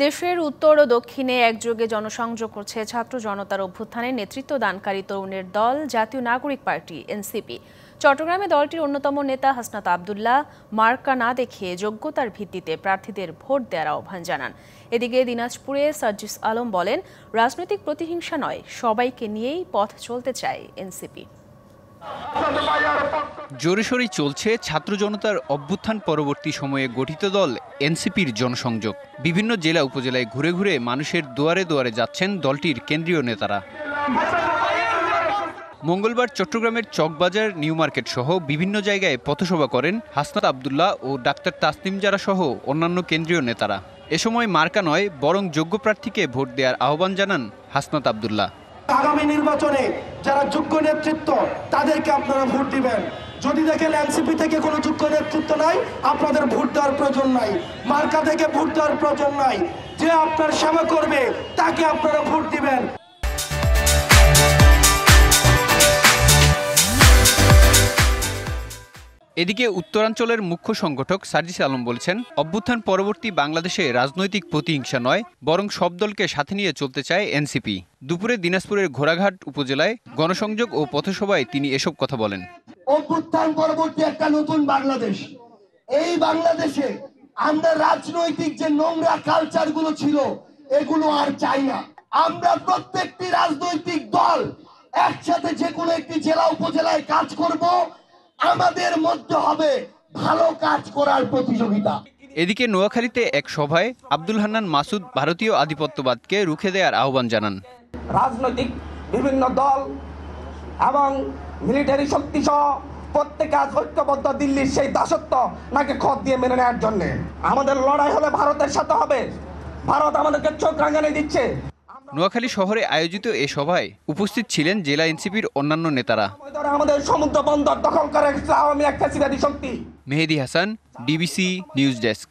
দেশের উত্তর ও দক্ষিণে একযোগে জনসংযোগ করছে ছাত্র জনতার অভ্যুত্থানে নেতৃত্ব দানকারী তরুণের দল জাতীয় নাগরিক পার্টি এনসিপি। চট্টগ্রামে দলটির অন্যতম নেতা হাসনাত আব্দুল্লাহ মার্কা না দেখিয়ে যোগ্যতার ভিত্তিতে প্রার্থীদের ভোট দেওয়ার আহ্বান জানান। এদিকে দিনাজপুরে সার্জিস আলম বলেন, রাজনৈতিক প্রতিহিংসা নয়, সবাইকে নিয়েই পথ চলতে চায় এনসিপি। জোরেশোরে চলছে ছাত্র জনতার অভ্যুত্থান পরবর্তী সময়ে গঠিত দল এনসিপির জনসংযোগ। বিভিন্ন জেলা উপজেলায় ঘুরে ঘুরে মানুষের দুয়ারে দুয়ারে যাচ্ছেন দলটির কেন্দ্রীয় নেতারা। মঙ্গলবার চট্টগ্রামের চকবাজার, নিউ মার্কেট সহ বিভিন্ন জায়গায় পথসভা করেন হাসনাত আব্দুল্লাহ ও ডাক্তার তাসনিম জারা সহ অন্যান্য কেন্দ্রীয় নেতারা। এ সময় মার্কা নয়, বরং যোগ্য প্রার্থীকে ভোট দেওয়ার আহ্বান জানান হাসনাত আব্দুল্লাহ। আগামী নির্বাচনে যারা যোগ্য নেতৃত্ব তাদেরকে আপনারা ভোট দিবেন। যদি দেখেন এনসিপি থেকে কোনো যোগ্য নেতৃত্ব নাই, আপনাদের ভোট দেওয়ার প্রয়োজন নাই। মার্কা থেকে ভোট দেওয়ার প্রয়োজন নাই। যে আপনার সেবা করবে তাকে আপনারা ভোট দিবেন। এদিকে উত্তরাঞ্চলের মুখ্য সংগঠক সার্জিস আলম বলেছেন, অভ্যুত্থান পরবর্তী বাংলাদেশে রাজনৈতিক প্রতিহিংসা নয়, বরং সব দলকে সাথে নিয়ে চলতে চায় এনসিপি। দুপুরে দিনাজপুরের ঘোড়াঘাট উপজেলায় গণসংযোগ ও পথসভায় তিনি এসব কথা বলেন। অভ্যুত্থান পরবর্তী একটা নতুন বাংলাদেশ। এই বাংলাদেশে আমরা রাজনৈতিক যে নোংরা কালচার গুলো ছিল এগুলো আর চাই না। আমরা প্রত্যেকটি রাজনৈতিক দল একসাথে যে কোনো একটি জেলা উপজেলায় কাজ করব। আমাদের মধ্যে হবে ভালো কাজ করার প্রতিযোগিতা। এদিকে নোয়াখালীতে এক সভায় আব্দুল হান্নান মাসুদ ভারতীয় আধিপত্যবাদকে রুখে দেওয়ার আহ্বান জানান। রাজনৈতিক বিভিন্ন দল এবং মিলিটারি শক্তি সহ প্রত্যেকে আজ ঐক্যবদ্ধ দিল্লির সেই দাসত্ব নাকি খত দিয়ে মেনে নেওয়ার জন্য। আমাদের লড়াই হলে ভারতের সাথে হবে। ভারত আমাদেরকে চোখ রাঙানি দিচ্ছে। নোয়াখালী শহরে আয়োজিত এ সভায় উপস্থিত ছিলেন জেলা এনসিপির অন্যান্য নেতারা। আমাদের সমুদ্র বন্দর দখল করে আওয়ামী এক ফ্যাসিবাদী শক্তি। Mehedi Hasan, DBC news desk.